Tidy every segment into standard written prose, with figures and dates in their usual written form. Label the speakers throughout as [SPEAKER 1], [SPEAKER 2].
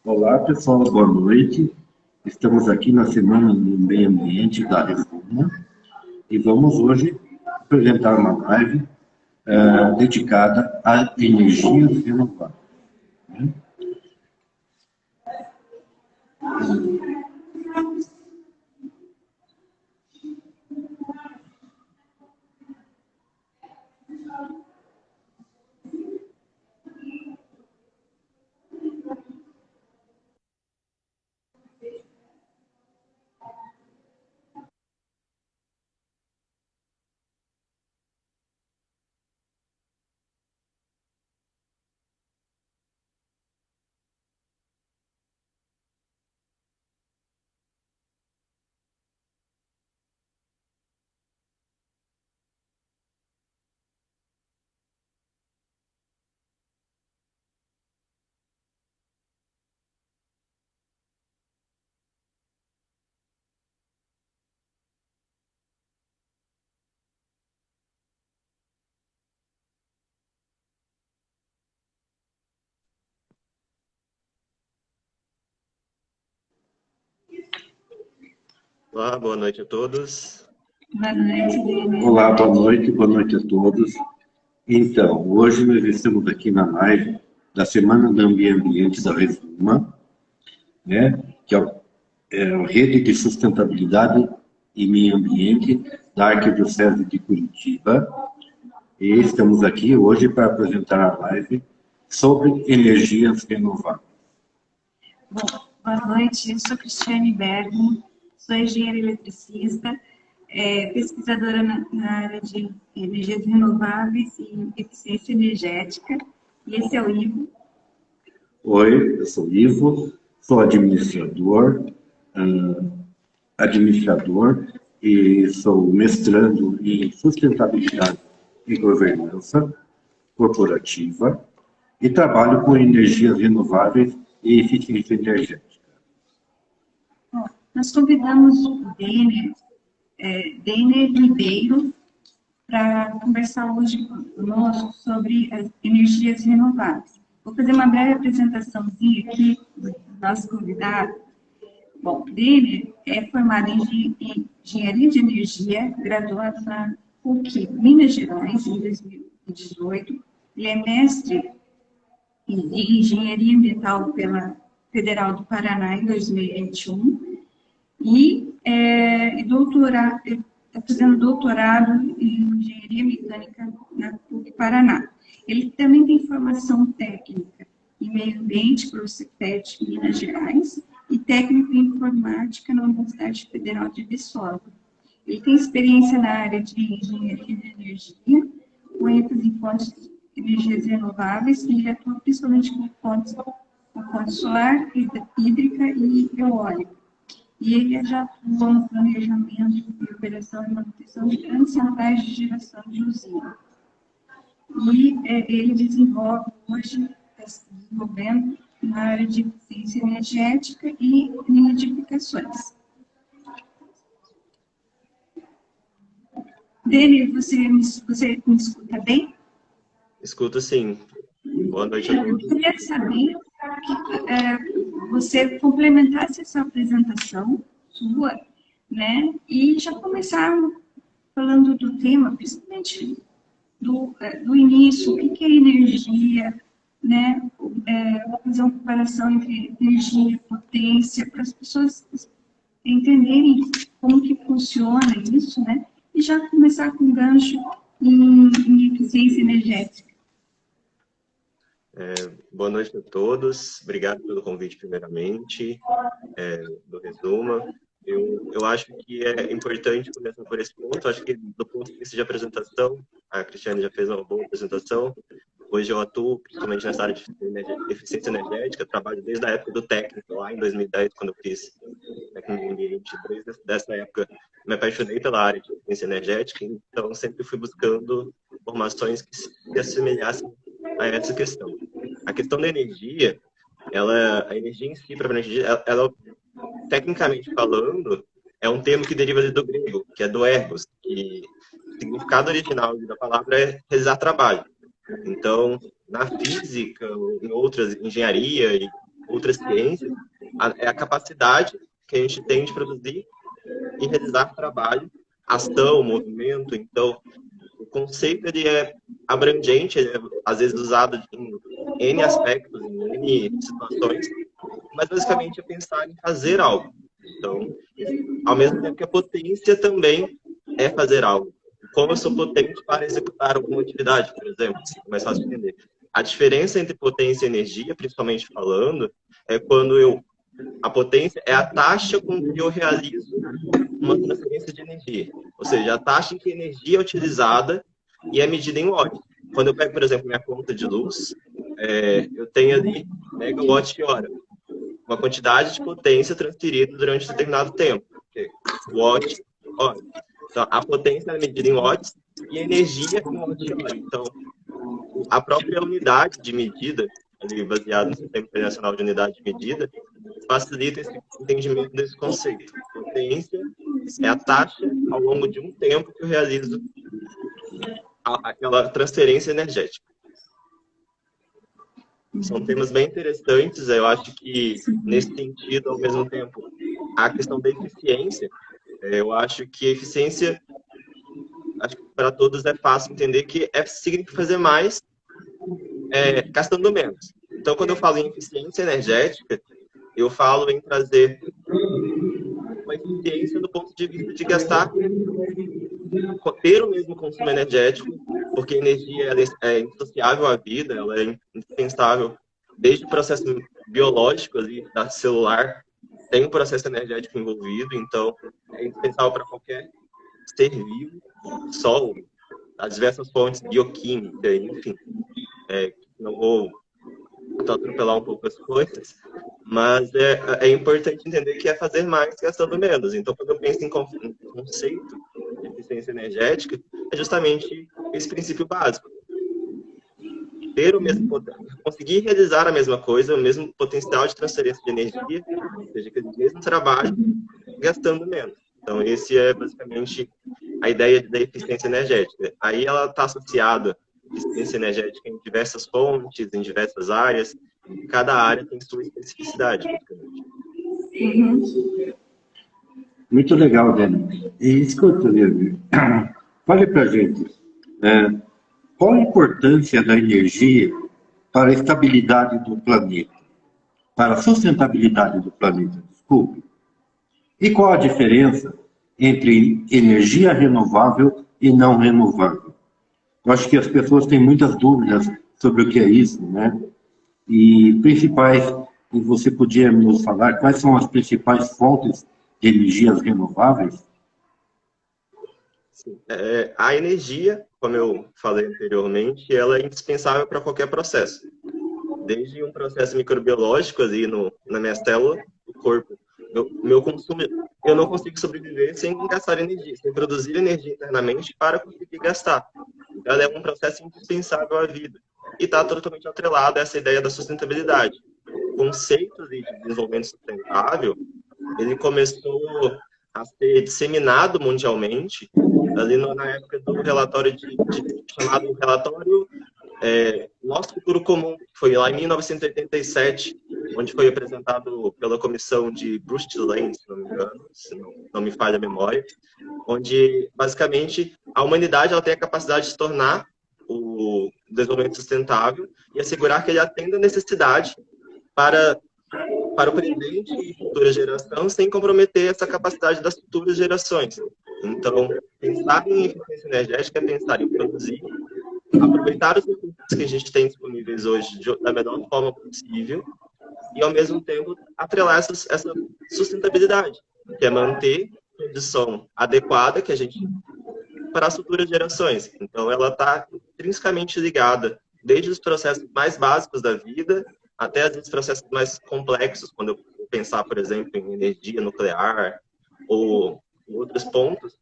[SPEAKER 1] Olá, pessoal, boa noite. Estamos aqui na Semana do Meio Ambiente da Resuma e vamos hoje apresentar uma live dedicada a energias renováveis. Né?
[SPEAKER 2] Olá, boa noite a todos.
[SPEAKER 3] Boa noite, Dene.
[SPEAKER 1] Olá, boa noite a todos. Então, hoje nós estamos aqui na live da Semana do Meio Ambiente da Resuma, né, que é a Rede de Sustentabilidade e Meio Ambiente da Arquidiocese de Curitiba. E estamos aqui hoje para apresentar a live sobre energias renováveis.
[SPEAKER 3] Bom, boa noite, eu sou Cristiane Bergman, sou engenheira eletricista, pesquisadora na área de energias renováveis e eficiência energética, e esse é o Ivo.
[SPEAKER 1] Oi, eu sou Ivo, sou administrador e sou mestrando em sustentabilidade e governança corporativa e trabalho com energias renováveis e eficiência energética.
[SPEAKER 3] Bom, nós convidamos o Denner Ribeiro para conversar hoje conosco sobre as energias renováveis. Vou fazer uma breve apresentaçãozinha aqui do nosso convidado. Bom, Denner é formado em Engenharia de Energia, graduado na PUC Minas Gerais, em 2018. Ele é mestre em Engenharia Ambiental pela Federal do Paraná, em 2021. E está fazendo doutorado em Engenharia Mecânica na PUC Paraná. Ele também tem formação técnica em Meio Ambiente pelo Cefet, Minas Gerais, e técnico em Informática na Universidade Federal de Viçosa. Ele tem experiência na área de Engenharia de Energia, com ênfase em fontes de energias renováveis, e ele atua principalmente com fonte solar, hídrica e eólica. E ele já atuou no planejamento e operação e manutenção de grandes centrais de geração de usina. E ele desenvolve hoje, está se desenvolvendo na área de eficiência energética e nidificações. Denner, você me escuta bem?
[SPEAKER 2] Escuto sim. Boa noite a todos.
[SPEAKER 3] Eu queria saber que você complementasse essa apresentação sua, né? E já começar falando do tema, principalmente do início, o que é energia, né? Fazer uma comparação entre energia e potência, para as pessoas entenderem como que funciona isso, né? E já começar com gancho em eficiência energética.
[SPEAKER 2] Boa noite a todos. Obrigado pelo convite, primeiramente, do Resuma. Eu acho que é importante começar por esse ponto. Acho que, do ponto de vista de apresentação, a Cristiane já fez uma boa apresentação. Hoje eu atuo principalmente nessa área de eficiência energética. Trabalho desde a época do técnico, lá em 2010, quando eu fiz técnico em ambiente. Desde dessa época, me apaixonei pela área de eficiência energética, então sempre fui buscando informações que se assemelhassem a essa questão. A questão da energia, a energia em si, propriamente dita, ela, tecnicamente falando, é um termo que deriva do grego, que é do ergos, que o significado original da palavra é realizar trabalho. Então, na física, em outras, engenharia e outras ciências, é a capacidade que a gente tem de produzir e realizar trabalho, ação, movimento. Então, o conceito ele é abrangente, ele é às vezes usado em N aspectos, em N situações, mas basicamente é pensar em fazer algo. Então, ao mesmo tempo que a potência também é fazer algo. Como eu sou potente para executar alguma atividade, por exemplo, assim, mais fácil de entender. A diferença entre potência e energia, principalmente falando, é quando a potência é a taxa com que eu realizo uma transferência de energia. Ou seja, a taxa em que a energia é utilizada e é medida em watts. Quando eu pego, por exemplo, minha conta de luz, eu tenho ali megawatt-hora. Uma quantidade de potência transferida durante determinado tempo. Watt-hora. Então, a potência é medida em watts e a energia em watt-hora. Então, a própria unidade de medida, ali baseada no Sistema Internacional de Unidade de Medida, facilita esse entendimento desse conceito. Potência é a taxa ao longo de um tempo que eu realizo aquela transferência energética. São temas bem interessantes. Eu acho que, nesse sentido, ao mesmo tempo, a questão da eficiência, eu acho que a eficiência, acho que para todos é fácil entender que significa fazer mais gastando menos. Então, quando eu falo em eficiência energética, eu falo em trazer uma eficiência do ponto de vista de gastar, ter o mesmo consumo energético, porque a energia ela é indissociável à vida, ela é indispensável desde o processo biológico ali, da celular, tem um processo energético envolvido, então é indispensável para qualquer ser vivo, sol, as diversas fontes bioquímicas, enfim. Não vou atropelar um pouco as coisas, mas é importante entender que é fazer mais gastando menos. Então, quando eu penso em conceito de eficiência energética, é justamente esse princípio básico. Ter o mesmo conseguir realizar a mesma coisa, o mesmo potencial de transferência de energia, ou seja, aquele mesmo trabalho, gastando menos. Então, esse é basicamente a ideia da eficiência energética. Aí ela está associada à eficiência energética em diversas fontes, em diversas áreas. Cada área tem sua especificidade, praticamente.
[SPEAKER 1] Muito legal, Dani. E escuta, Leandro, fale para a gente, qual a importância da energia para a estabilidade do planeta? Para a sustentabilidade do planeta, desculpe. E qual a diferença entre energia renovável e não renovável? Eu acho que as pessoas têm muitas dúvidas sobre o que é isso, né? E principais, você podia nos falar quais são as principais fontes de energias renováveis?
[SPEAKER 2] Sim. A energia, como eu falei anteriormente, ela é indispensável para qualquer processo. Desde um processo microbiológico ali na minha célula, do corpo. Meu consumo, eu não consigo sobreviver sem gastar energia, sem produzir energia internamente para conseguir gastar. Então, ela é um processo indispensável à vida. E está totalmente atrelado a essa ideia da sustentabilidade. O conceito de desenvolvimento sustentável, ele começou a ser disseminado mundialmente ali na época do relatório chamado Relatório Nosso Futuro Comum, que foi lá em 1987, onde foi apresentado pela comissão de Brundtland Lane, se não me engano, se não me falha a memória, onde, basicamente, a humanidade ela tem a capacidade de se tornar o desenvolvimento sustentável e assegurar que ele atenda a necessidade para o presente e futura geração, sem comprometer essa capacidade das futuras gerações. Então, pensar em eficiência energética é pensar em produzir, aproveitar os recursos que a gente tem disponíveis hoje da melhor forma possível e, ao mesmo tempo, atrelar essa sustentabilidade, que é manter a condição adequada que a gente para as futuras gerações. Então, ela está intrinsecamente ligada, desde os processos mais básicos da vida até os processos mais complexos, quando eu pensar, por exemplo, em energia nuclear ou em outros pontos.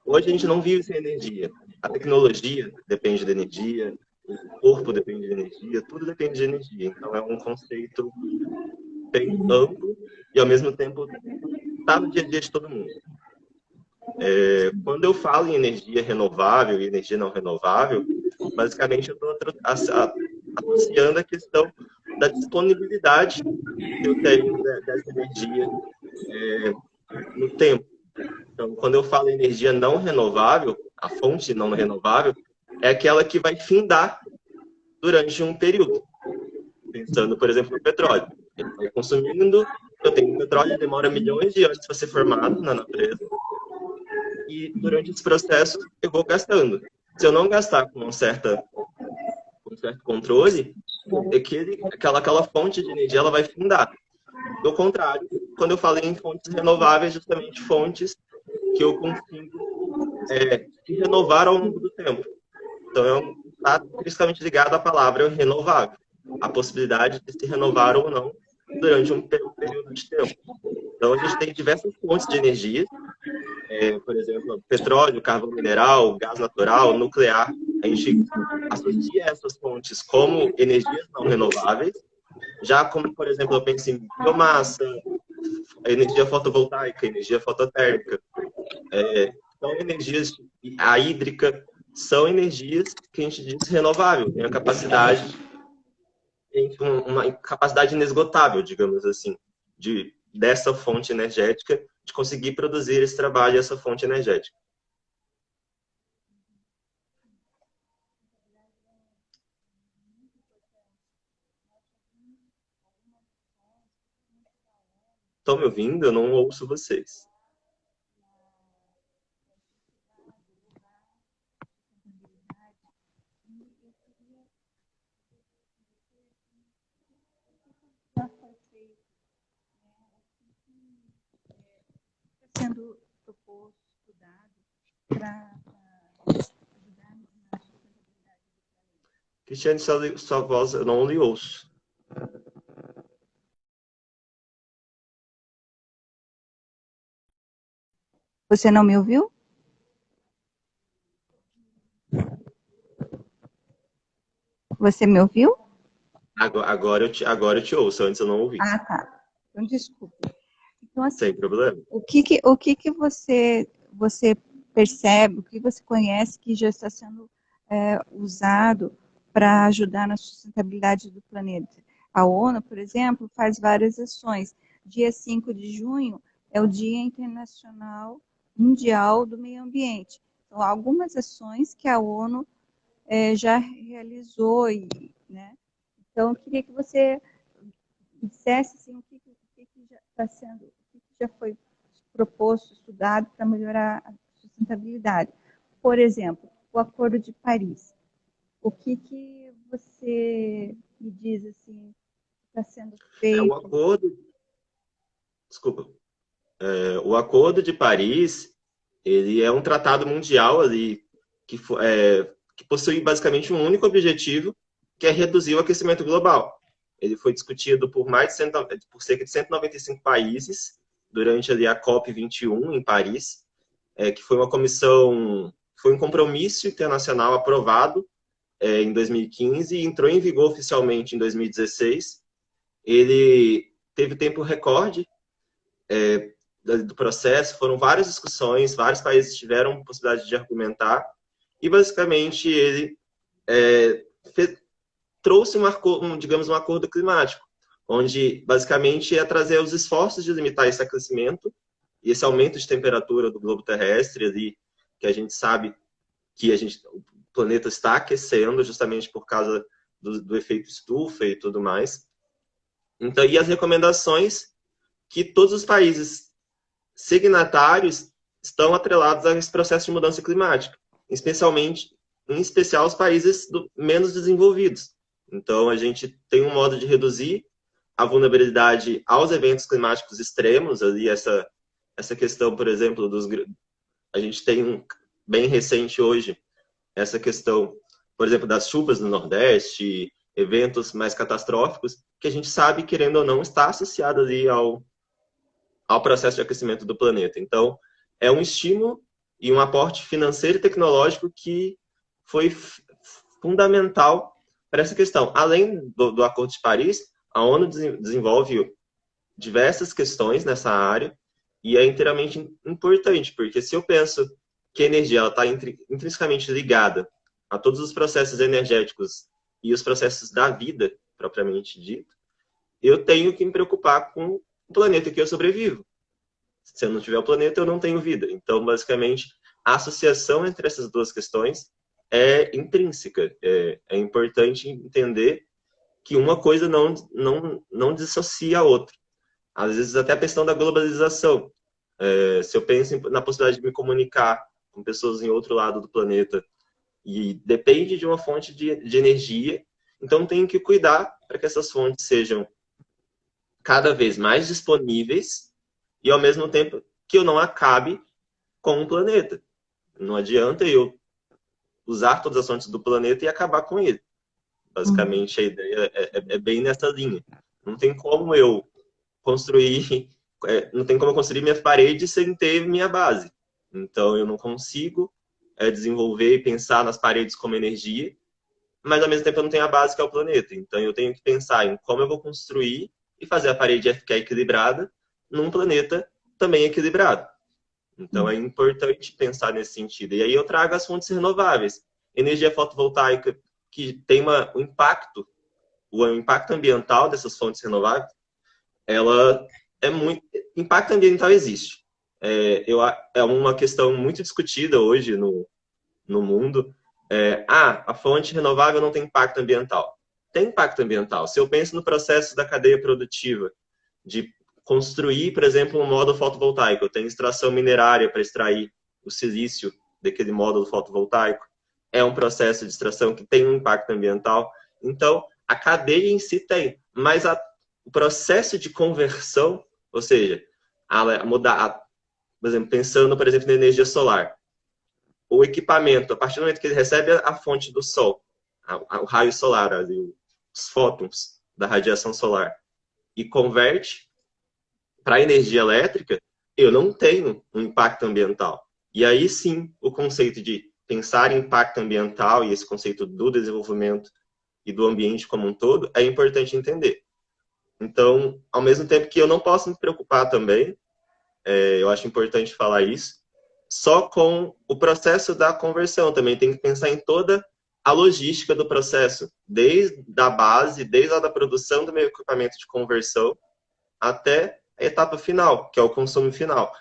[SPEAKER 2] Hoje a gente não vive sem energia. A tecnologia depende da energia, o corpo depende de energia, tudo depende de energia. Então, é um conceito bem amplo e, ao mesmo tempo, está no dia a dia de todo mundo. Quando eu falo em energia renovável e energia não renovável, basicamente eu estou associando a questão da disponibilidade que eu tenho dessa energia no tempo. Então, quando eu falo em energia não renovável, a fonte não renovável é aquela que vai findar durante um período. Pensando, por exemplo, no petróleo. Ele vai consumindo, eu tenho petróleo, demora milhões de anos para ser formado na natureza. E durante esse processo eu vou gastando. Se eu não gastar com um certo controle, aquela fonte de energia ela vai findar. Do contrário, quando eu falei em fontes renováveis, justamente fontes que eu consigo se renovar ao longo do tempo. Então, está intrinsecamente ligado à palavra renovável, a possibilidade de se renovar ou não durante um período de tempo. Então, a gente tem diversas fontes de energia, por exemplo, petróleo, carvão mineral, gás natural, nuclear. A gente associa essas fontes como energias não renováveis, já como, por exemplo, eu penso em biomassa, energia fotovoltaica, energia fototérmica. São energias, a hídrica, são energias que a gente diz renovável, tem uma capacidade inesgotável, digamos assim, dessa fonte energética, de conseguir produzir esse trabalho, essa fonte energética. Estão me ouvindo? Eu não ouço vocês.
[SPEAKER 3] Sendo proposto, estudado para ajudar na sustentabilidade.
[SPEAKER 2] Cristiane, sua voz eu não lhe ouço.
[SPEAKER 3] Você não me ouviu? Você me ouviu?
[SPEAKER 2] Agora eu te ouço, antes eu não ouvi.
[SPEAKER 3] Ah, tá. Então, desculpe. Então, assim,
[SPEAKER 2] sem problema.
[SPEAKER 3] O que você percebe, o que você conhece que já está sendo usado para ajudar na sustentabilidade do planeta? A ONU, por exemplo, faz várias ações. Dia 5 de junho é o Dia Internacional Mundial do Meio Ambiente. Então, há algumas ações que a ONU já realizou, né? Então, eu queria que você dissesse assim, o que já está sendo, o que já foi proposto, estudado para melhorar a sustentabilidade. Por exemplo, o Acordo de Paris. O que você me diz assim, está sendo feito?
[SPEAKER 2] O Acordo de Paris, ele é um tratado mundial ali que possui basicamente um único objetivo, que é reduzir o aquecimento global. Ele foi discutido por cerca de 195 países durante ali a COP21 em Paris, que foi uma comissão, foi um compromisso internacional aprovado em 2015 e entrou em vigor oficialmente em 2016. Ele teve tempo recorde do processo, foram várias discussões, vários países tiveram possibilidade de argumentar, e basicamente ele trouxe digamos, um acordo climático, onde basicamente é trazer os esforços de limitar esse aquecimento e esse aumento de temperatura do globo terrestre, ali, que a gente sabe que o planeta está aquecendo justamente por causa do efeito estufa e tudo mais. Então, e as recomendações que todos os países signatários estão atrelados a esse processo de mudança climática, em especial os países menos desenvolvidos. Então, a gente tem um modo de reduzir a vulnerabilidade aos eventos climáticos extremos, ali essa questão, por exemplo, a gente tem bem recente hoje, essa questão, por exemplo, das chuvas no Nordeste, eventos mais catastróficos, que a gente sabe, querendo ou não, está associado ali ao processo de aquecimento do planeta. Então, é um estímulo e um aporte financeiro e tecnológico que foi fundamental para essa questão. Além do Acordo de Paris, a ONU desenvolve diversas questões nessa área e é inteiramente importante, porque se eu penso que a energia está intrinsecamente ligada a todos os processos energéticos e os processos da vida, propriamente dito, eu tenho que me preocupar com o planeta que eu sobrevivo. Se eu não tiver o planeta, eu não tenho vida. Então, basicamente, a associação entre essas duas questões é intrínseca. É importante entender que uma coisa não dissocia a outra. Às vezes, até a questão da globalização. Se eu penso na possibilidade de me comunicar com pessoas em outro lado do planeta e depende de uma fonte de energia, então tenho que cuidar para que essas fontes sejam cada vez mais disponíveis e, ao mesmo tempo, que eu não acabe com o planeta. Não adianta eu usar todas as fontes do planeta e acabar com ele. Basicamente, a ideia é bem nessa linha. Não tem como eu construir... não tem como eu construir minha parede sem ter minha base. Então, eu não consigo desenvolver e pensar nas paredes como energia, mas, ao mesmo tempo, eu não tenho a base que é o planeta. Então, eu tenho que pensar em como eu vou construir e fazer a parede ficar equilibrada num planeta também equilibrado. Então, é importante pensar nesse sentido. E aí eu trago as fontes renováveis. Energia fotovoltaica, que tem um impacto, o impacto ambiental dessas fontes renováveis, ela é muito... Impacto ambiental existe. É uma questão muito discutida hoje no mundo. A fonte renovável não tem impacto ambiental. Tem impacto ambiental. Se eu penso no processo da cadeia produtiva, de construir, por exemplo, um módulo fotovoltaico, eu tenho extração minerária para extrair o silício daquele módulo fotovoltaico, é um processo de extração que tem um impacto ambiental. Então, a cadeia em si tem, mas o processo de conversão, ou seja, por exemplo, pensando, por exemplo, na energia solar, o equipamento, a partir do momento que ele recebe a fonte do sol, o raio solar, os fótons da radiação solar, e converte para energia elétrica, eu não tenho um impacto ambiental. E aí sim, o conceito de pensar em impacto ambiental e esse conceito do desenvolvimento e do ambiente como um todo é importante entender. Então, ao mesmo tempo que eu não posso me preocupar também, eu acho importante falar isso, só com o processo da conversão. Também tem que pensar em toda a logística do processo, desde a base, desde a da produção do meu equipamento de conversão, até a etapa final, que é o consumo final.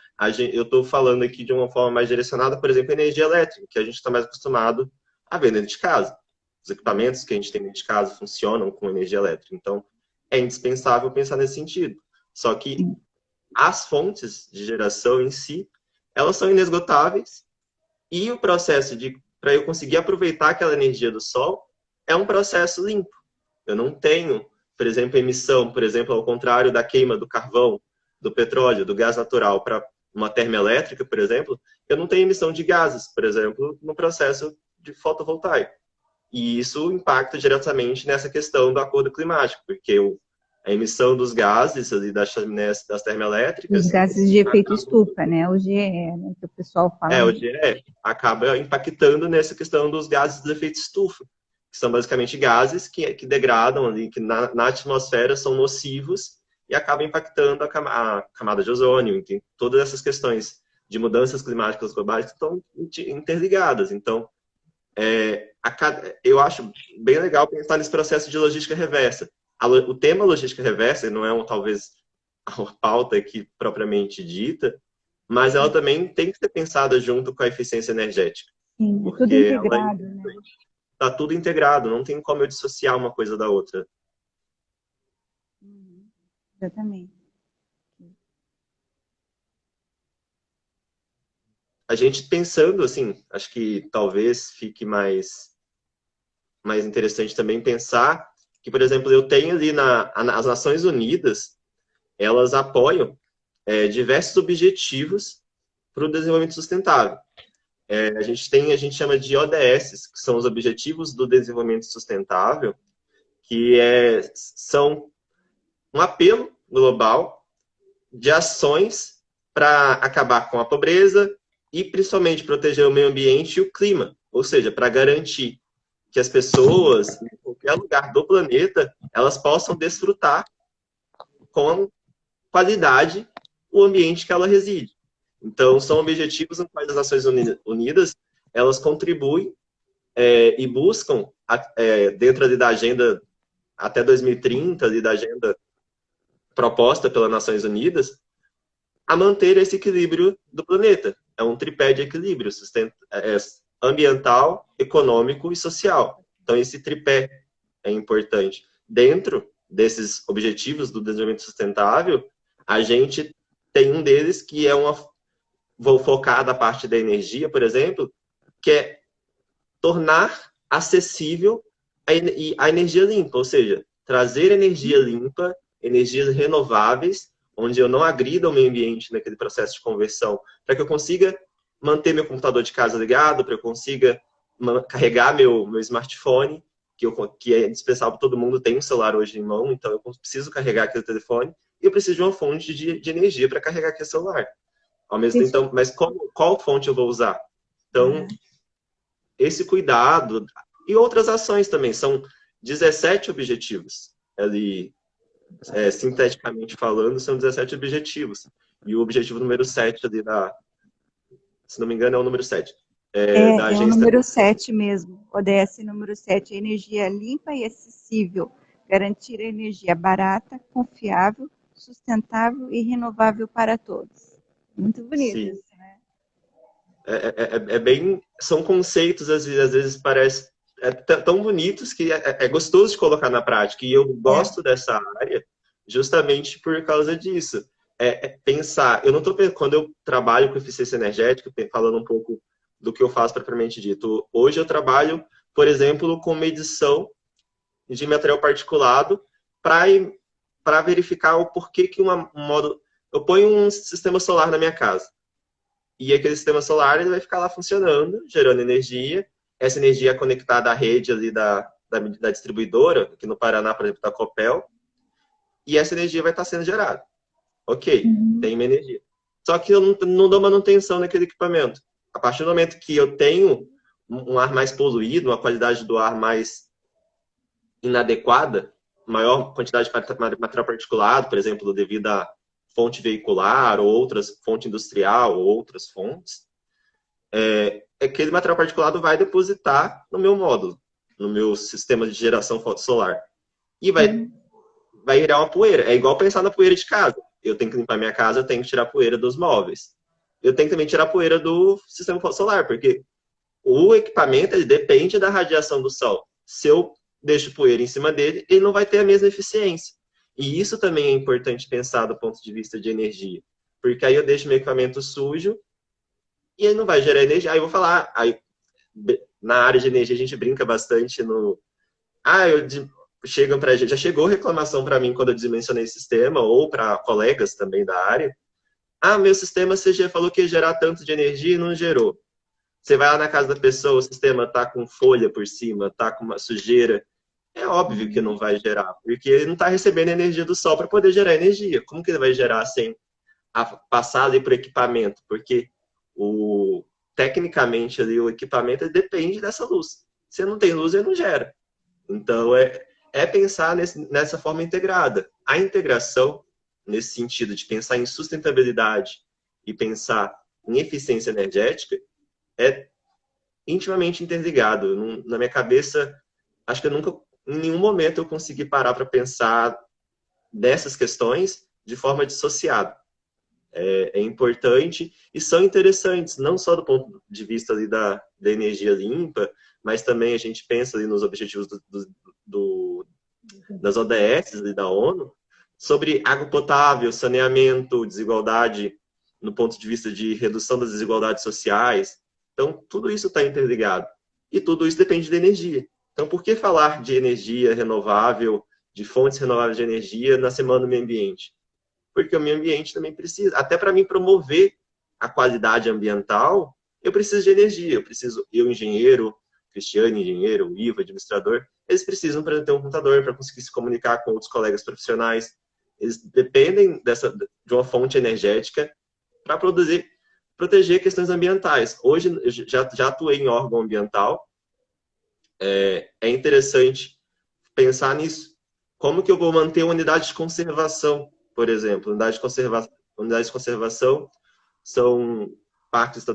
[SPEAKER 2] Eu estou falando aqui de uma forma mais direcionada, por exemplo, energia elétrica, que a gente está mais acostumado a ver dentro de casa. Os equipamentos que a gente tem dentro de casa funcionam com energia elétrica. Então, é indispensável pensar nesse sentido. Só que as fontes de geração em si, elas são inesgotáveis e o processo para eu conseguir aproveitar aquela energia do sol é um processo limpo. Eu não tenho, por exemplo, emissão, por exemplo, ao contrário da queima do carvão, do petróleo, do gás natural para uma termoelétrica, por exemplo, eu não tenho emissão de gases, por exemplo, no processo de fotovoltaico. E isso impacta diretamente nessa questão do acordo climático, porque a emissão dos gases ali das chaminés das termoelétricas...
[SPEAKER 4] Os gases de efeito estufa, né? O GE, né? Que o pessoal fala.
[SPEAKER 2] O GE acaba impactando nessa questão dos gases de efeito estufa, que são basicamente gases que degradam ali, que na atmosfera são nocivos e acabam impactando a camada de ozônio. Tem todas essas questões de mudanças climáticas globais que estão interligadas. Então, eu acho bem legal pensar nesse processo de logística reversa. O tema logística reversa não é talvez a pauta aqui propriamente dita, mas ela também tem que ser pensada junto com a eficiência energética.
[SPEAKER 4] Sim, tudo integrado, né?
[SPEAKER 2] Está tudo integrado, não tem como eu dissociar uma coisa da outra.
[SPEAKER 4] Exatamente.
[SPEAKER 2] A gente pensando, assim, acho que talvez fique mais interessante também pensar que, por exemplo, eu tenho ali as Nações Unidas, elas apoiam diversos objetivos para o desenvolvimento sustentável. A gente chama de ODS, que são os Objetivos do Desenvolvimento Sustentável, que são um apelo global de ações para acabar com a pobreza e, principalmente, proteger o meio ambiente e o clima, ou seja, para garantir que as pessoas, em qualquer lugar do planeta, elas possam desfrutar com qualidade o ambiente que ela reside. Então, são objetivos nos quais as Nações Unidas, elas contribuem e buscam, dentro ali da agenda até 2030, ali da agenda proposta pelas Nações Unidas, a manter esse equilíbrio do planeta. É um tripé de equilíbrio, ambiental, econômico e social. Então, esse tripé é importante. Dentro desses objetivos do desenvolvimento sustentável, a gente tem um deles que é vou focar na parte da energia, por exemplo, que é tornar acessível a energia limpa, ou seja, trazer energia limpa, energias renováveis, onde eu não agrida o meio ambiente naquele processo de conversão, para que eu consiga manter meu computador de casa ligado, para que eu consiga carregar meu smartphone, que é indispensável para todo mundo, tem um celular hoje em mão, então eu preciso carregar aquele telefone, e eu preciso de uma fonte de energia para carregar aquele celular. Ao mesmo tempo, então, mas qual fonte eu vou usar? Então, esse cuidado e outras ações também. São 17 objetivos. Ali, sinteticamente falando, são 17 objetivos. E o objetivo número 7 ali se não me engano, é o número 7. Da agência...
[SPEAKER 4] É o número 7 mesmo. ODS número 7. Energia limpa e acessível. Garantir a energia barata, confiável, sustentável e renovável para todos. Muito bonito
[SPEAKER 2] Sim.
[SPEAKER 4] isso, né?
[SPEAKER 2] São conceitos, às vezes parece tão bonitos que é gostoso de colocar na prática. E eu gosto dessa área justamente por causa disso. Pensar, quando eu trabalho com eficiência energética, falando um pouco do que eu faço propriamente dito. Hoje eu trabalho, por exemplo, com medição de material particulado para verificar o porquê que eu ponho um sistema solar na minha casa. E aquele sistema solar ele vai ficar lá funcionando, gerando energia. Essa energia é conectada à rede ali da distribuidora, aqui no Paraná, por exemplo, da Copel. E essa energia vai estar sendo gerada. Ok, tem uma energia. Só que eu não dou manutenção naquele equipamento. A partir do momento que eu tenho um ar mais poluído, uma qualidade do ar mais inadequada, maior quantidade de material particulado, por exemplo, devido à fonte veicular ou fonte industrial ou outras fontes, aquele material particulado vai depositar no meu módulo, no meu sistema de geração solar. E vai virar uma poeira. É igual pensar na poeira de casa. Eu tenho que limpar minha casa, eu tenho que tirar a poeira dos móveis. Eu tenho que também tirar a poeira do sistema solar, porque o equipamento ele depende da radiação do sol. Se eu deixo poeira em cima dele, ele não vai ter a mesma eficiência. E isso também é importante pensar do ponto de vista de energia. Porque aí eu deixo meu equipamento sujo e ele não vai gerar energia. Aí eu vou falar, na área de energia a gente brinca bastante no... já chegou reclamação para mim quando eu dimensionei o sistema, ou para colegas também da área. Meu sistema você falou que ia gerar tanto de energia e não gerou. Você vai lá na casa da pessoa, o sistema está com folha por cima, está com uma sujeira. É óbvio que não vai gerar, porque ele não está recebendo energia do sol para poder gerar energia. Como que ele vai gerar sem passar ali para o equipamento? Porque tecnicamente ali o equipamento depende dessa luz. Se não tem luz, ele não gera. Então pensar nessa forma integrada. A integração, nesse sentido de pensar em sustentabilidade e pensar em eficiência energética, é intimamente interligado. Na minha cabeça, acho que em nenhum momento eu consegui parar para pensar nessas questões de forma dissociada. É importante e são interessantes, não só do ponto de vista ali da energia limpa, mas também a gente pensa ali nos objetivos das ODS ali da ONU, sobre água potável, saneamento, desigualdade no ponto de vista de redução das desigualdades sociais. Então, tudo isso está interligado. E tudo isso depende de energia. Então, por que falar de energia renovável, de fontes renováveis de energia na Semana do Meio Ambiente? Porque o meio ambiente também precisa. Até para mim promover a qualidade ambiental, eu preciso de energia. Eu engenheiro, Cristiane, engenheiro, o Ivo, administrador, eles precisam para ter um computador, para conseguir se comunicar com outros colegas profissionais. Eles dependem de uma fonte energética para proteger questões ambientais. Hoje, já atuei em órgão ambiental é interessante pensar nisso. Como que eu vou manter uma unidade de conservação, por exemplo? Unidades de conservação são partes,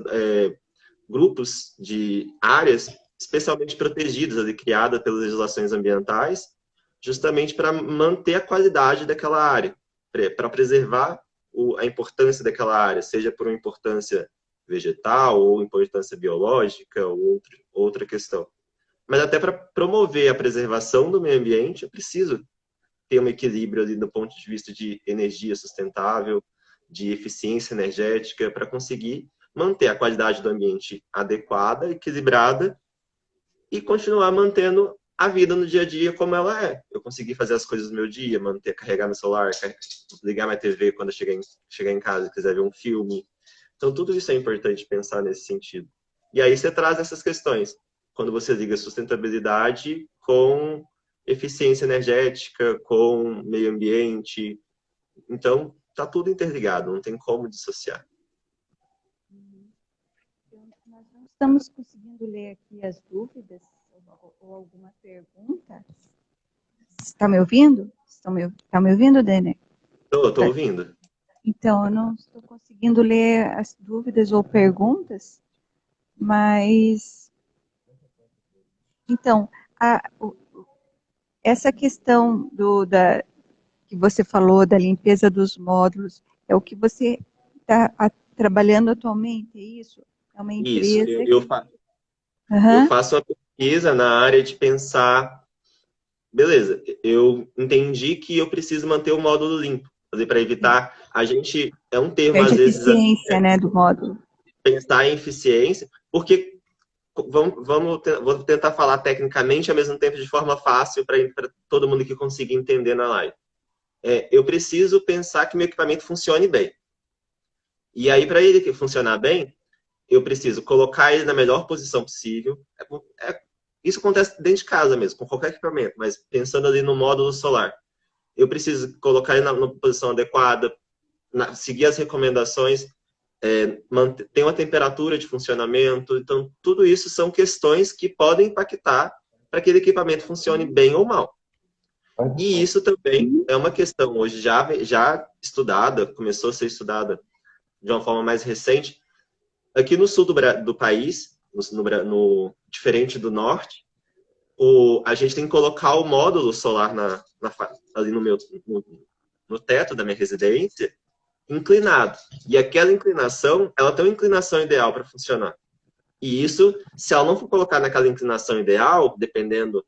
[SPEAKER 2] grupos de áreas especialmente protegidas, ali, criadas pelas legislações ambientais, justamente para manter a qualidade daquela área, para preservar a importância daquela área, seja por uma importância vegetal ou importância biológica ou outra questão. Mas até para promover a preservação do meio ambiente, eu preciso ter um equilíbrio ali do ponto de vista de energia sustentável, de eficiência energética, para conseguir manter a qualidade do ambiente adequada, equilibrada, e continuar mantendo a vida no dia a dia como ela é. Eu conseguir fazer as coisas no meu dia, carregar meu celular, ligar minha TV quando eu chegar em casa e quiser ver um filme. Então, tudo isso é importante pensar nesse sentido. E aí você traz essas questões. Quando você liga sustentabilidade com eficiência energética, com meio ambiente. Então, está tudo interligado, não tem como dissociar.
[SPEAKER 4] Nós não estamos conseguindo ler aqui as dúvidas ou alguma pergunta. Está me ouvindo? Está me ouvindo, Denner?
[SPEAKER 2] Estou ouvindo.
[SPEAKER 4] Então, eu não estou conseguindo ler as dúvidas ou perguntas, mas... Então, essa questão que você falou da limpeza dos módulos, é o que você está trabalhando atualmente, é isso? É uma empresa...
[SPEAKER 2] Isso, eu faço uma pesquisa na área de pensar... Beleza, eu entendi que eu preciso manter o módulo limpo, para evitar... A gente... É um termo, às vezes...
[SPEAKER 4] eficiência, né, do módulo.
[SPEAKER 2] Pensar em eficiência, porque... Vou tentar falar tecnicamente, ao mesmo tempo de forma fácil, para todo mundo que consiga entender na live. Eu preciso pensar que meu equipamento funcione bem. E aí, para ele funcionar bem, eu preciso colocar ele na melhor posição possível. Isso acontece dentro de casa mesmo, com qualquer equipamento, mas pensando ali no módulo solar. Eu preciso colocar ele na posição adequada, seguir as recomendações, tem uma temperatura de funcionamento. Então, tudo isso são questões que podem impactar para que aquele equipamento funcione bem ou mal. E isso também é uma questão hoje já estudada, começou a ser estudada de uma forma mais recente. Aqui no sul do país, diferente do norte, a gente tem que colocar o módulo solar ali no teto da minha residência, inclinado. E aquela inclinação, ela tem uma inclinação ideal para funcionar. E isso, se ela não for colocar naquela inclinação ideal, dependendo...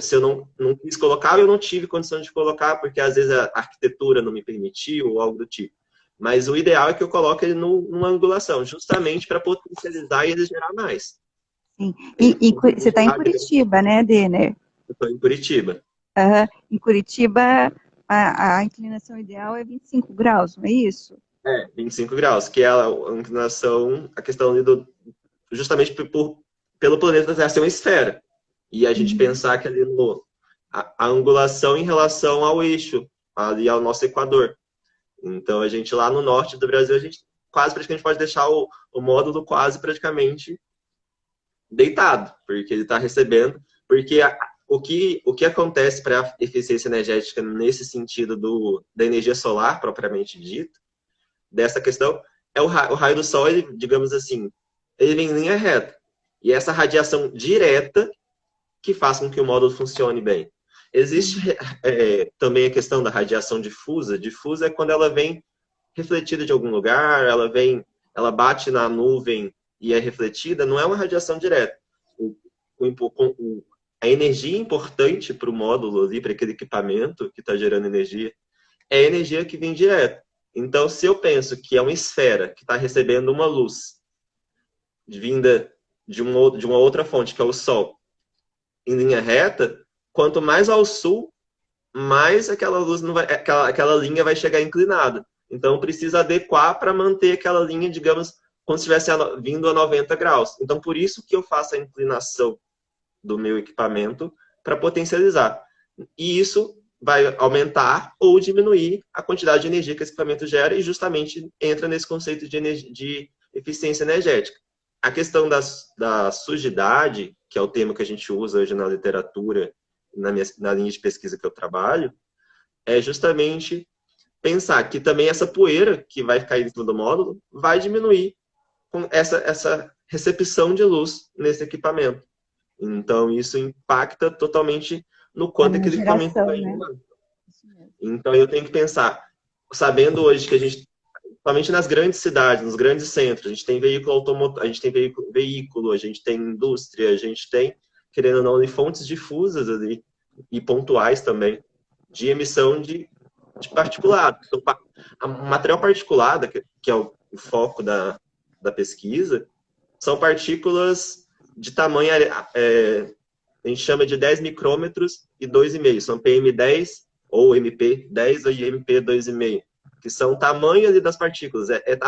[SPEAKER 2] se eu não quis colocar, eu não tive condição de colocar, porque às vezes a arquitetura não me permitiu, ou algo do tipo. Mas o ideal é que eu coloque ele numa angulação, justamente para potencializar e ele gerar mais.
[SPEAKER 4] Sim. E você está em Curitiba, né, Denner?
[SPEAKER 2] Eu estou em Curitiba.
[SPEAKER 4] Em Curitiba... A inclinação ideal é 25 graus, não é isso?
[SPEAKER 2] 25 graus, que é a inclinação, a questão ali justamente pelo planeta Terra ser uma esfera. E a gente pensar que ali a angulação em relação ao eixo, ali ao nosso equador. Então, a gente lá no norte do Brasil, a gente praticamente pode deixar o módulo quase praticamente deitado, porque ele está recebendo, porque o que acontece para a eficiência energética nesse sentido da energia solar, propriamente dito, dessa questão, o raio do sol, ele, digamos assim, ele vem em linha reta. E essa radiação direta que faz com que o módulo funcione bem. Existe também a questão da radiação difusa. Difusa é quando ela vem refletida de algum lugar, ela bate na nuvem e é refletida, não é uma radiação direta. A energia importante para o módulo ali, para aquele equipamento que está gerando energia, é a energia que vem direto. Então, se eu penso que é uma esfera que está recebendo uma luz vinda de uma outra fonte, que é o Sol, em linha reta, quanto mais ao sul, mais aquela luz aquela linha vai chegar inclinada. Então, precisa adequar para manter aquela linha, digamos, como se estivesse vindo a 90 graus. Então, por isso que eu faço a inclinação do meu equipamento para potencializar. E isso vai aumentar ou diminuir a quantidade de energia que esse equipamento gera e justamente entra nesse conceito de eficiência energética. a questão da sujidade, que é o termo que a gente usa hoje na literatura, na linha de pesquisa que eu trabalho, é justamente pensar que também essa poeira que vai ficar em cima do módulo vai diminuir com essa recepção de luz nesse equipamento. Então, isso impacta totalmente no quanto aquele equipamento vai iluminar. Então, eu tenho que pensar, sabendo hoje que a gente, somente nas grandes cidades, nos grandes centros, a gente tem veículo automotor, a gente tem veículo, a gente tem indústria, a gente tem, querendo ou não, fontes difusas ali, e pontuais também, de emissão de particulado. Então, o material particulado, que é o foco da pesquisa, são partículas de tamanho, a gente chama de 10 micrômetros e 2,5. São PM10 ou MP10 ou MP2,5, que são o tamanho ali das partículas. É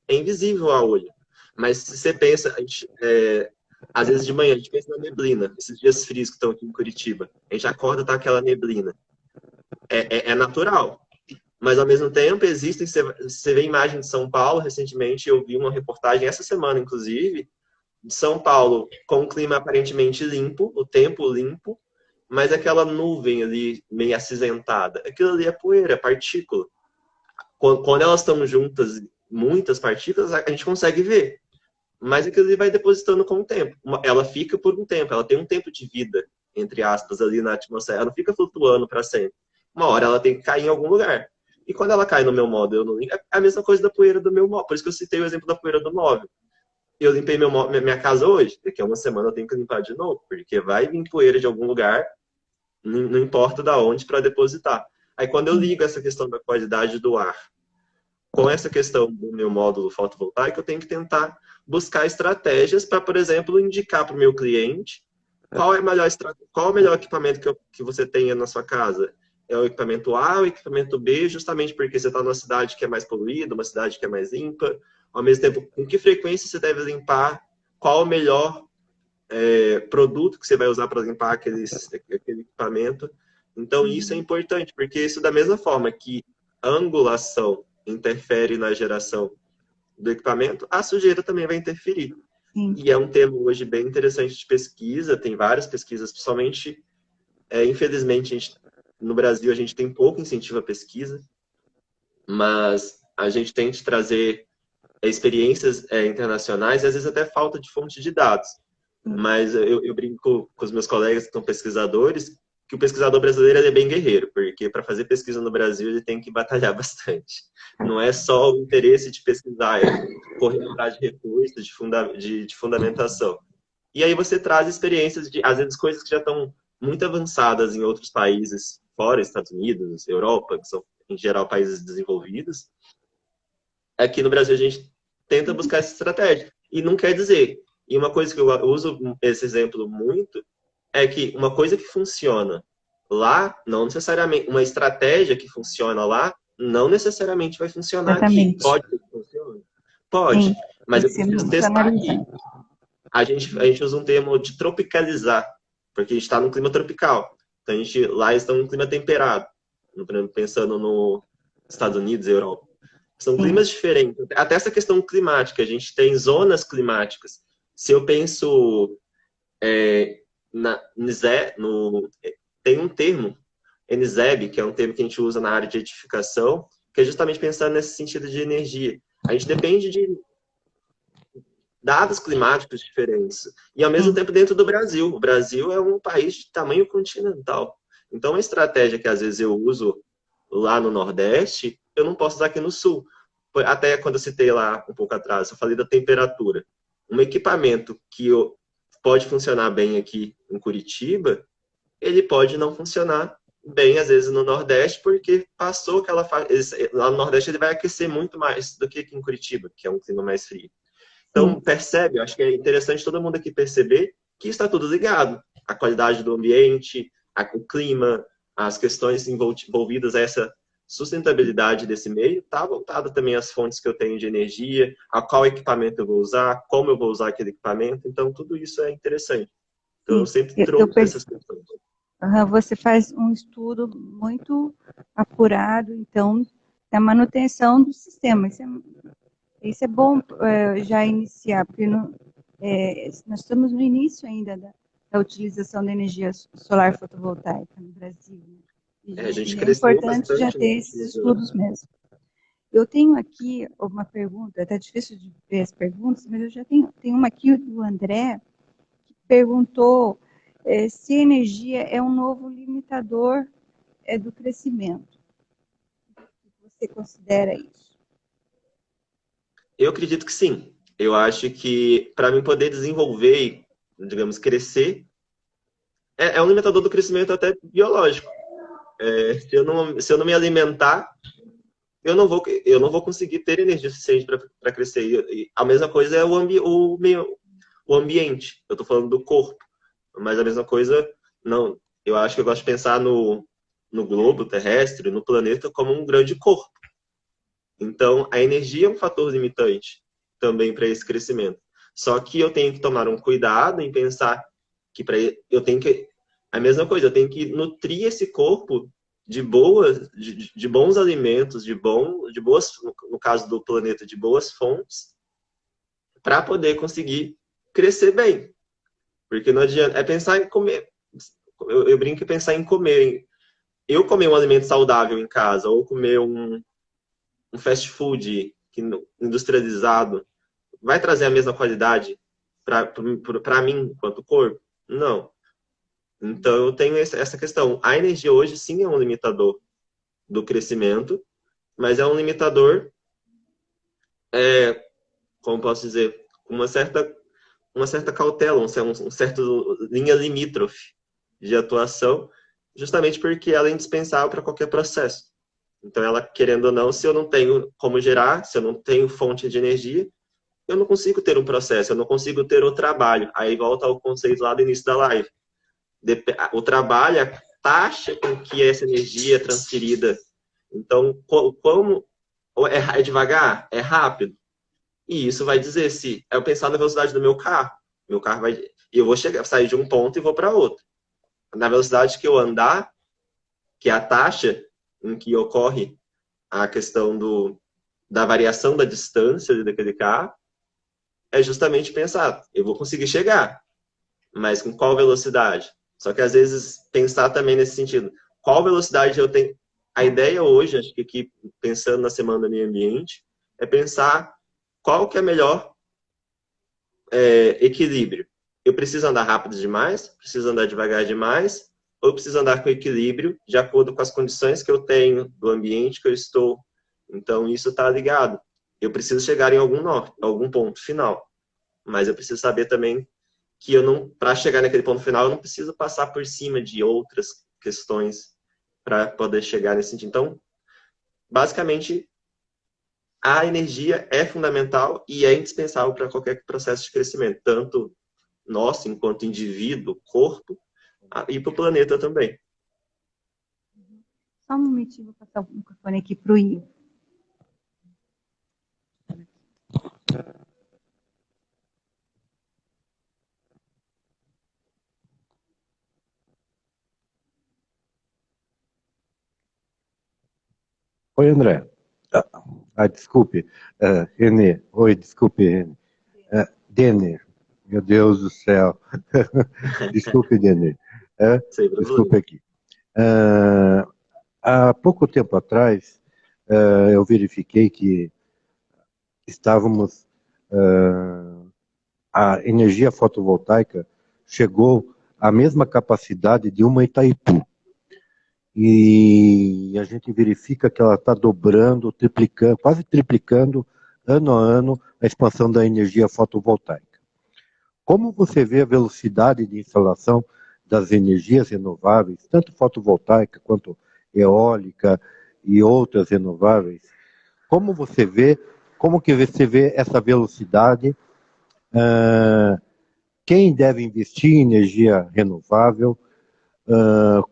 [SPEAKER 2] invisível ao olho. Mas se você pensa, às vezes de manhã, a gente pensa na neblina, esses dias frios que estão aqui em Curitiba. A gente acorda, tá aquela neblina. É natural. Mas, ao mesmo tempo, existem... Você vê imagem de São Paulo, recentemente eu vi uma reportagem, essa semana, inclusive, de São Paulo, com um clima aparentemente limpo, o tempo limpo, mas aquela nuvem ali, meio acinzentada. Aquilo ali é poeira, é partícula. Quando elas estão juntas, muitas partículas, a gente consegue ver. Mas aquilo ali vai depositando com o tempo. Ela fica por um tempo, ela tem um tempo de vida, entre aspas, ali na atmosfera. Ela não fica flutuando para sempre. Uma hora ela tem que cair em algum lugar. E quando ela cai no meu móvel, eu não limpo, é a mesma coisa da poeira do meu móvel. Por isso que eu citei o exemplo da poeira do móvel. Eu limpei minha casa hoje, daqui a uma semana eu tenho que limpar de novo, porque vai vir poeira de algum lugar, não importa da onde, para depositar. Aí quando eu ligo essa questão da qualidade do ar com essa questão do meu módulo fotovoltaico, eu tenho que tentar buscar estratégias para, por exemplo, indicar para o meu cliente qual é o melhor equipamento que você tenha na sua casa. É o equipamento A ou o equipamento B, justamente porque você está numa cidade que é mais poluída, uma cidade que é mais limpa. Ao mesmo tempo, com que frequência você deve limpar? Qual o melhor produto que você vai usar para limpar aquele equipamento? Então, isso é importante, porque isso, da mesma forma que a angulação interfere na geração do equipamento, a sujeira também vai interferir. Sim. E é um tema hoje bem interessante de pesquisa, tem várias pesquisas, principalmente, infelizmente, no Brasil a gente tem pouco incentivo à pesquisa, mas a gente tenta trazer experiências internacionais e às vezes até falta de fonte de dados. Mas eu brinco com os meus colegas que são pesquisadores, que o pesquisador brasileiro é bem guerreiro, porque para fazer pesquisa no Brasil ele tem que batalhar bastante. Não é só o interesse de pesquisar, é correr atrás de recursos, de fundamentação. E aí você traz experiências de, às vezes, coisas que já estão muito avançadas em outros países, fora Estados Unidos, Europa, que são, em geral, países desenvolvidos. Aqui no Brasil a gente tenta buscar essa estratégia. E não quer dizer... E uma coisa que eu uso esse exemplo muito é que uma coisa que funciona lá, não necessariamente... Uma estratégia que funciona lá, não necessariamente vai funcionar aqui. Pode que funcione? Pode. Sim, mas eu preciso testar aqui. A gente usa um termo de tropicalizar, porque a gente está num clima tropical. Então, lá estão num clima temperado. Pensando nos Estados Unidos e Europa. São climas diferentes. Até essa questão climática. A gente tem zonas climáticas. Se eu penso tem um termo, NZEB, que é um termo que a gente usa na área de edificação, que é justamente pensando nesse sentido de energia. A gente depende de dados climáticos diferentes. E, ao mesmo tempo, dentro do Brasil. O Brasil é um país de tamanho continental. Então, a estratégia que, às vezes, eu uso lá no Nordeste, eu não posso usar aqui no Sul. Até quando eu citei lá, um pouco atrás, eu falei da temperatura. Um equipamento que pode funcionar bem aqui em Curitiba, ele pode não funcionar bem, às vezes, no Nordeste, porque passou aquela fase... Lá no Nordeste, ele vai aquecer muito mais do que aqui em Curitiba, que é um clima mais frio. Então, percebe, eu acho que é interessante todo mundo aqui perceber que está tudo ligado. A qualidade do ambiente, o clima, as questões envolvidas a essa sustentabilidade desse meio, está voltada também às fontes que eu tenho de energia, a qual equipamento eu vou usar, como eu vou usar aquele equipamento. Então, tudo isso é interessante. Então, eu sempre trouxe essas questões.
[SPEAKER 4] Você faz um estudo muito apurado, então, da manutenção do sistema. Isso é bom já iniciar, porque Nós estamos no início ainda da utilização da energia solar fotovoltaica no Brasil, né?
[SPEAKER 2] A gente
[SPEAKER 4] E é
[SPEAKER 2] cresceu
[SPEAKER 4] importante já
[SPEAKER 2] bastante
[SPEAKER 4] ter
[SPEAKER 2] nesse
[SPEAKER 4] esses
[SPEAKER 2] sentido, né?
[SPEAKER 4] estudos mesmo. Eu tenho aqui uma pergunta, está difícil de ver as perguntas, mas eu já tenho uma aqui do André, que perguntou se a energia é um novo limitador do crescimento. O que você considera isso?
[SPEAKER 2] Eu acredito que sim. Eu acho que para mim poder desenvolver e, digamos, crescer, é um limitador do crescimento até biológico. Se eu não me alimentar, eu não vou conseguir ter energia suficiente para crescer. E a mesma coisa é o ambiente. Eu estou falando do corpo. Mas a mesma coisa, não. Eu acho que eu gosto de pensar no globo terrestre, no planeta, como um grande corpo. Então, a energia é um fator limitante também para esse crescimento. Só que eu tenho que tomar um cuidado em pensar que eu tenho que a mesma coisa, eu tenho que nutrir esse corpo de bons alimentos, de boas, no caso do planeta, de boas fontes, para poder conseguir crescer bem. Porque não adianta, é pensar em comer. Eu brinco em pensar em comer. Eu comer um alimento saudável em casa, ou comer um fast food industrializado, vai trazer a mesma qualidade para mim, quanto corpo? Não. Então, eu tenho essa questão. A energia hoje, sim, é um limitador do crescimento, mas é um limitador, como posso dizer, com uma certa cautela, um certo linha limítrofe de atuação, justamente porque ela é indispensável para qualquer processo. Então, ela, querendo ou não, se eu não tenho como gerar, se eu não tenho fonte de energia, eu não consigo ter um processo, eu não consigo ter o trabalho. Aí volta ao conceito lá do início da live. O trabalho é a taxa com que essa energia é transferida. Então, como é devagar, é rápido. E isso vai dizer se eu pensar na velocidade do meu carro vai, eu vou sair de um ponto e vou para outro. Na velocidade que eu andar, que é a taxa em que ocorre a questão da variação da distância daquele carro, é justamente pensar, eu vou conseguir chegar, mas com qual velocidade? Só que às vezes pensar também nesse sentido, qual velocidade eu tenho? A ideia hoje, acho que aqui, pensando na Semana do Meio Ambiente, é pensar qual que é melhor equilíbrio. Eu preciso andar rápido demais? Preciso andar devagar demais? Ou eu preciso andar com equilíbrio de acordo com as condições que eu tenho, do ambiente que eu estou? Então, isso está ligado. Eu preciso chegar em algum ponto final. Mas eu preciso saber também que para chegar naquele ponto final, eu não preciso passar por cima de outras questões para poder chegar nesse sentido. Então, basicamente, a energia é fundamental e é indispensável para qualquer processo de crescimento, tanto nosso, enquanto indivíduo, corpo, e para o planeta também.
[SPEAKER 4] Só um momentinho, vou passar o microfone aqui para o Ivo.
[SPEAKER 5] Oi, André. Desculpe, Renê. Oi, desculpe, Renê. Denner. Meu Deus do céu. Desculpe, Denner. Desculpe aqui. Há pouco tempo atrás, eu verifiquei que a energia fotovoltaica chegou à mesma capacidade de uma Itaipu. E a gente verifica que ela está dobrando, triplicando, quase triplicando, ano a ano, a expansão da energia fotovoltaica. Como você vê a velocidade de instalação das energias renováveis, tanto fotovoltaica quanto eólica e outras renováveis? Como que você vê essa velocidade? Quem deve investir em energia renovável?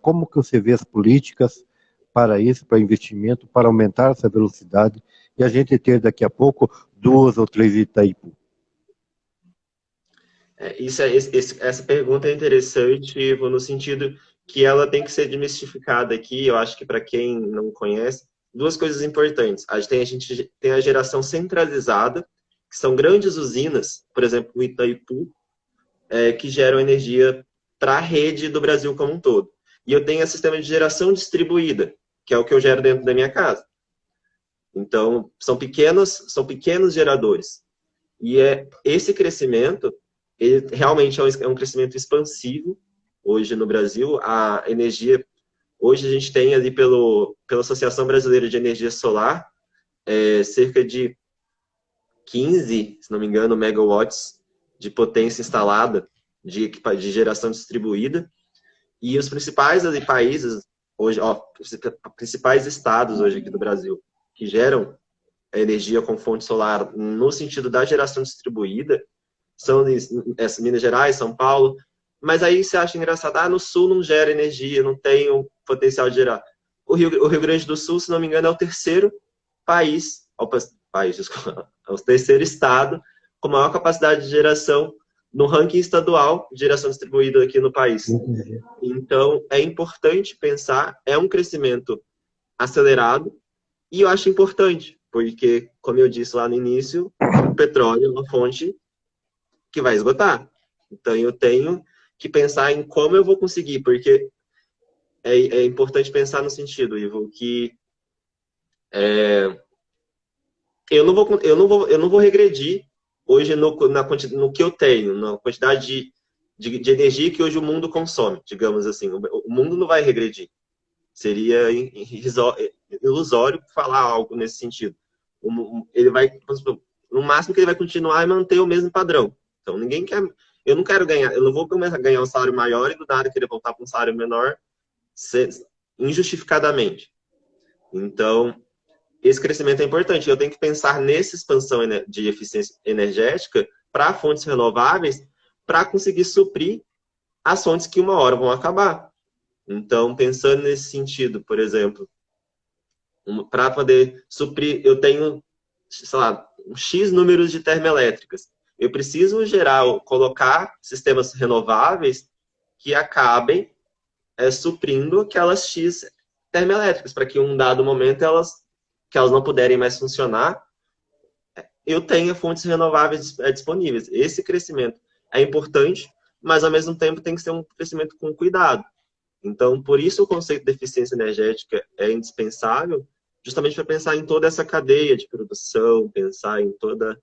[SPEAKER 5] Como que você vê as políticas para isso, para investimento, para aumentar essa velocidade e a gente ter daqui a pouco 2 ou 3 Itaipu?
[SPEAKER 2] Essa pergunta é interessante, Ivo, no sentido que ela tem que ser desmistificada aqui. Eu acho que para quem não conhece, duas coisas importantes. A gente tem a geração centralizada, que são grandes usinas, por exemplo, o Itaipu, que geram energia para a rede do Brasil como um todo. E eu tenho a sistema de geração distribuída, que é o que eu gero dentro da minha casa. Então, são pequenos geradores. E esse crescimento, ele realmente é um crescimento expansivo hoje no Brasil. A energia, hoje a gente tem ali pela Associação Brasileira de Energia Solar, cerca de 15, se não me engano, megawatts de potência instalada de geração distribuída. E os principais ali, países, hoje, os principais estados hoje aqui do Brasil, que geram energia com fonte solar no sentido da geração distribuída, são Minas Gerais, São Paulo, mas aí você acha engraçado, no Sul não gera energia, não tem o potencial de gerar. O Rio Grande do Sul, se não me engano, é o terceiro é o terceiro estado com maior capacidade de geração no ranking estadual de geração distribuída aqui no país. Então, é importante pensar, é um crescimento acelerado, e eu acho importante, porque, como eu disse lá no início, o petróleo é uma fonte que vai esgotar. Então, eu tenho que pensar em como eu vou conseguir, porque é importante pensar no sentido, Ivo, que eu não vou regredir hoje no que eu tenho, na quantidade de energia que hoje o mundo consome, digamos assim. O mundo não vai regredir. Seria ilusório falar algo nesse sentido. Ele vai, no máximo que ele vai continuar e manter o mesmo padrão. Então, ninguém quer... Eu não quero ganhar, eu não vou começar a ganhar um salário maior e do nada querer voltar para um salário menor injustificadamente. Então, esse crescimento é importante. Eu tenho que pensar nessa expansão de eficiência energética para fontes renováveis para conseguir suprir as fontes que uma hora vão acabar. Então, pensando nesse sentido, por exemplo, para poder suprir, eu tenho, sei lá, um X números de termoelétricas. Eu preciso colocar sistemas renováveis que acabem suprindo aquelas X termoelétricas, para que em um dado momento que elas não puderem mais funcionar, eu tenha fontes renováveis disponíveis. Esse crescimento é importante, mas ao mesmo tempo tem que ser um crescimento com cuidado. Então, por isso o conceito de eficiência energética é indispensável, justamente para pensar em toda essa cadeia de produção, pensar em todo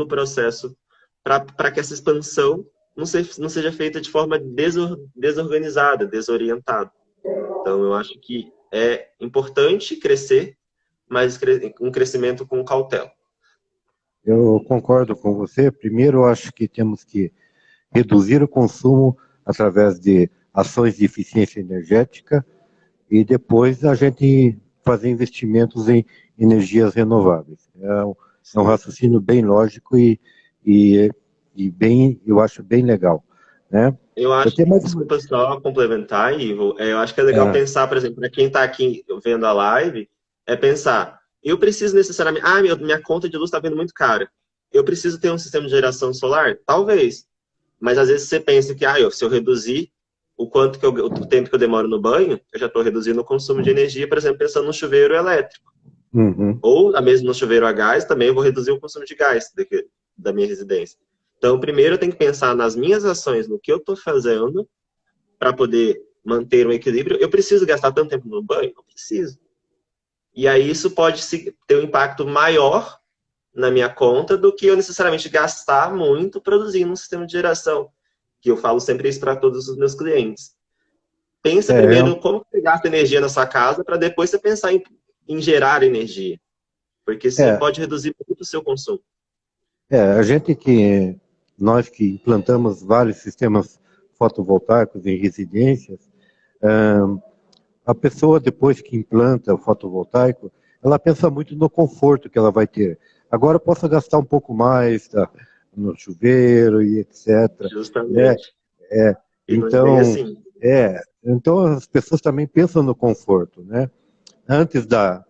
[SPEAKER 2] o processo, para que essa expansão não seja feita de forma desorganizada, desorientada. Então, eu acho que é importante crescer, mas um crescimento com cautela.
[SPEAKER 5] Eu concordo com você. Primeiro, eu acho que temos que reduzir o consumo através de ações de eficiência energética e depois a gente fazer investimentos em energias renováveis. É um raciocínio bem lógico e bem, eu acho bem legal, né?
[SPEAKER 2] Eu acho que, desculpa só complementar, Ivo, eu acho que é legal pensar, por exemplo, para quem está aqui vendo a live, pensar, eu preciso necessariamente, minha conta de luz está vindo muito cara, eu preciso ter um sistema de geração solar? Talvez, mas às vezes você pensa que, se eu reduzir o tempo que eu demoro no banho, eu já estou reduzindo o consumo de energia, por exemplo, pensando no chuveiro elétrico.
[SPEAKER 5] Uhum.
[SPEAKER 2] Ou, mesmo no chuveiro a gás, também eu vou reduzir o consumo de gás da minha residência. Então, primeiro eu tenho que pensar nas minhas ações, no que eu estou fazendo para poder manter um equilíbrio. Eu preciso gastar tanto tempo no banho? Não preciso. E aí isso pode ter um impacto maior na minha conta do que eu necessariamente gastar muito produzindo um sistema de geração, que eu falo sempre isso para todos os meus clientes. Pensa primeiro como você gasta energia na sua casa para depois você pensar em gerar energia. Porque isso pode reduzir muito o seu consumo.
[SPEAKER 5] Nós que implantamos vários sistemas fotovoltaicos em residências, a pessoa depois que implanta o fotovoltaico, ela pensa muito no conforto que ela vai ter. Agora eu posso gastar um pouco mais no chuveiro e etc.
[SPEAKER 2] Justamente.
[SPEAKER 5] Então as pessoas também pensam no conforto, né? Antes da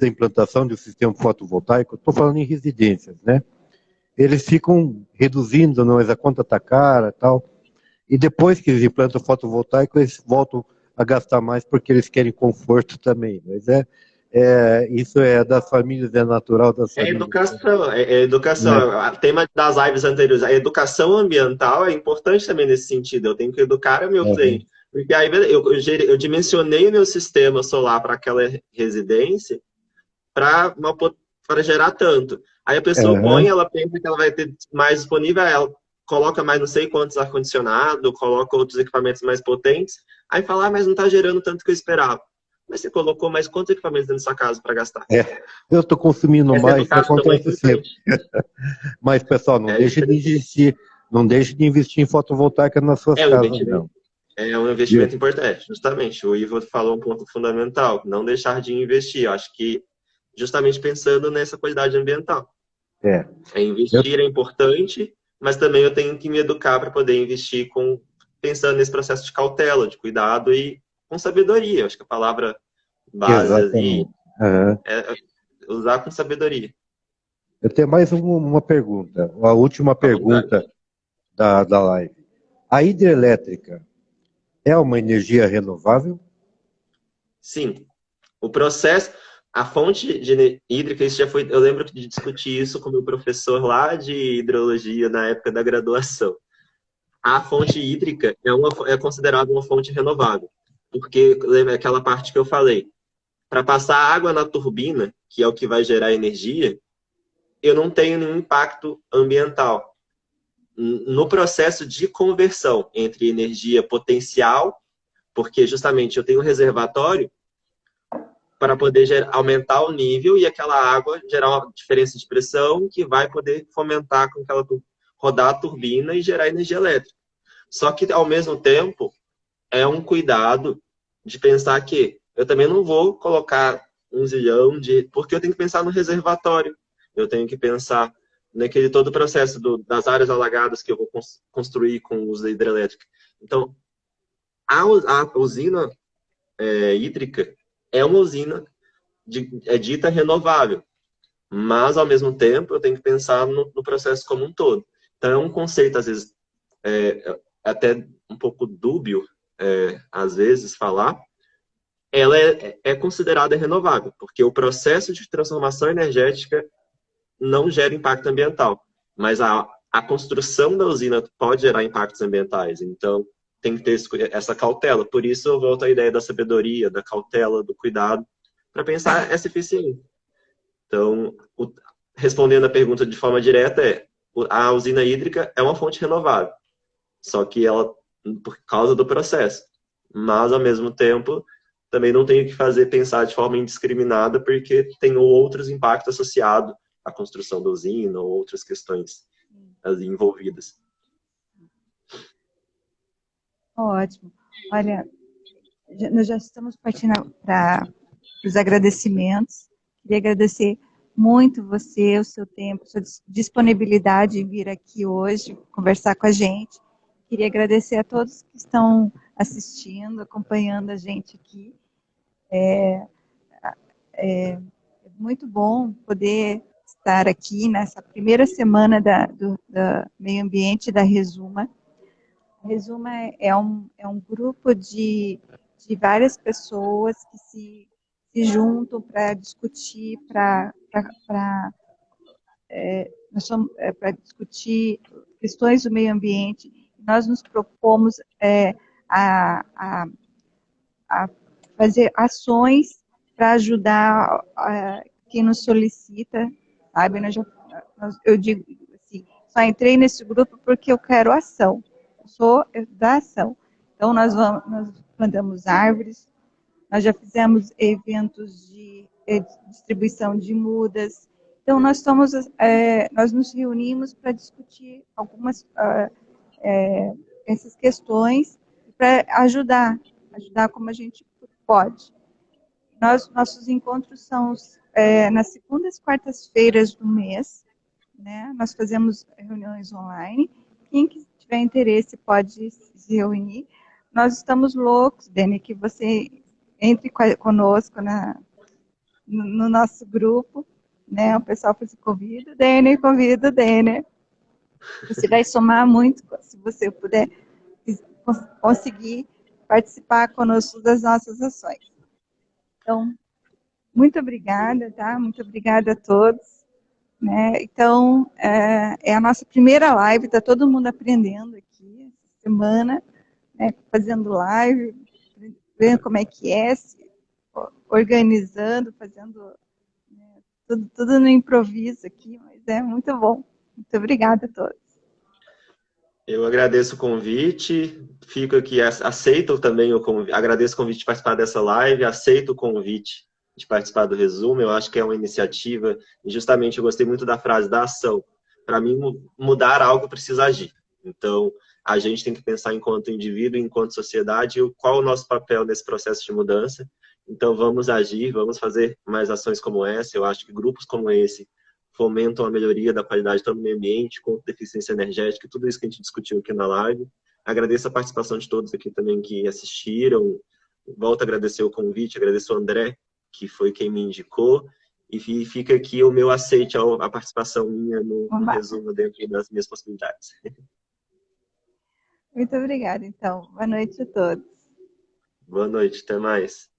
[SPEAKER 5] implantação do sistema fotovoltaico, estou falando em residências, né? Eles ficam reduzindo, mas a conta está cara e tal. E depois que eles implantam o fotovoltaico, eles voltam a gastar mais porque eles querem conforto também. Mas é isso é das famílias, é natural das
[SPEAKER 2] É
[SPEAKER 5] famílias.
[SPEAKER 2] educação, é educação. O tema das lives anteriores, a educação ambiental é importante também nesse sentido. Eu tenho que educar o meu cliente. Porque aí eu dimensionei o meu sistema solar para aquela residência para gerar tanto. Aí a pessoa põe, ela pensa que ela vai ter mais disponível, ela coloca mais não sei quantos ar-condicionado, coloca outros equipamentos mais potentes, aí fala, mas não está gerando tanto que eu esperava. Mas você colocou mais quantos equipamentos dentro da sua casa para gastar?
[SPEAKER 5] Eu estou consumindo
[SPEAKER 2] Essa
[SPEAKER 5] mais, isso
[SPEAKER 2] educação
[SPEAKER 5] acontece sempre. Mas, pessoal, não deixe de investir, não deixe de investir em fotovoltaica nas suas casas, não.
[SPEAKER 2] É um investimento importante, justamente. O Ivo falou um ponto fundamental, não deixar de investir. Eu acho que justamente pensando nessa qualidade ambiental. Investir é importante, mas também eu tenho que me educar para poder investir pensando nesse processo de cautela, de cuidado e com sabedoria. Eu acho que a palavra base ali é usar com sabedoria.
[SPEAKER 5] Eu tenho mais uma pergunta, a última pergunta da live. A hidrelétrica é uma energia renovável?
[SPEAKER 2] Sim. O processo, a fonte hídrica, isso já foi, eu lembro de discutir isso com o meu professor lá de hidrologia na época da graduação. A fonte hídrica é considerada uma fonte renovável, porque lembra aquela parte que eu falei, para passar água na turbina, que é o que vai gerar energia, eu não tenho nenhum impacto ambiental. No processo de conversão entre energia potencial, porque justamente eu tenho um reservatório para poder aumentar o nível e aquela água gerar uma diferença de pressão que vai poder fomentar com que ela rodar a turbina e gerar energia elétrica. Só que, ao mesmo tempo, é um cuidado de pensar que eu também não vou colocar 1 zilhão porque eu tenho que pensar no reservatório, eu tenho que pensar naquele todo o processo das áreas alagadas que eu vou construir com o uso da hidrelétrica. Então, a usina hídrica é uma usina dita renovável, mas, ao mesmo tempo, eu tenho que pensar no processo como um todo. Então, é um conceito, às vezes, até um pouco dúbio, às vezes, falar, ela é considerada renovável, porque o processo de transformação energética não gera impacto ambiental, mas a construção da usina pode gerar impactos ambientais, então tem que ter essa cautela. Por isso eu volto à ideia da sabedoria, da cautela, do cuidado, para pensar essa eficiência. Então, respondendo a pergunta de forma direta, a usina hídrica é uma fonte renovável, só que ela, por causa do processo, mas ao mesmo tempo também não tenho que pensar de forma indiscriminada, porque tem outros impactos associados à construção da usina ou outras questões ali envolvidas.
[SPEAKER 4] Ótimo. Olha, nós já estamos partindo para os agradecimentos. Queria agradecer muito você, o seu tempo, sua disponibilidade em vir aqui hoje conversar com a gente. Queria agradecer a todos que estão assistindo, acompanhando a gente aqui. É muito bom poder estar aqui nessa primeira semana do meio ambiente da Resuma. A Resuma é um grupo de várias pessoas que se juntam para discutir, para discutir questões do meio ambiente. Nós nos propomos a fazer ações para ajudar quem nos solicita, sabe? Eu digo assim, só entrei nesse grupo porque eu quero ação. Eu sou da ação. Então, nós plantamos árvores, nós já fizemos eventos de distribuição de mudas. Então, nós nos reunimos para discutir algumas essas questões para ajudar como a gente pode. Nossos encontros são nas segundas e quartas-feiras do mês, né? Nós fazemos reuniões online. Quem tiver interesse pode se reunir. Nós estamos loucos, Dene, que você entre conosco no nosso grupo, né? O pessoal se convida, Dene, convida o Dene. Você vai somar muito se você puder conseguir participar conosco das nossas ações. Então, Muito obrigada, tá? Muito obrigada a todos. Né? Então, é a nossa primeira live, está todo mundo aprendendo aqui essa semana, né? Fazendo live, vendo como é que é, organizando, fazendo, né? Tudo no improviso aqui, mas é muito bom. Muito obrigada a todos.
[SPEAKER 2] Eu agradeço o convite, fico aqui, aceito também o convite, agradeço o convite de participar dessa live, aceito o convite de participar do resumo, eu acho que é uma iniciativa, e justamente eu gostei muito da frase da ação. Para mim, mudar algo precisa agir. Então, a gente tem que pensar enquanto indivíduo, enquanto sociedade, qual é o nosso papel nesse processo de mudança. Então, vamos agir, vamos fazer mais ações como essa. Eu acho que grupos como esse fomentam a melhoria da qualidade tanto do meio ambiente, quanto deficiência energética, tudo isso que a gente discutiu aqui na live. Agradeço a participação de todos aqui também que assistiram. Volto a agradecer o convite, agradeço o André, que foi quem me indicou, e fica aqui o meu aceite à participação minha no resumo dentro das minhas possibilidades.
[SPEAKER 4] Muito obrigada, então. Boa noite a todos.
[SPEAKER 2] Boa noite, até mais.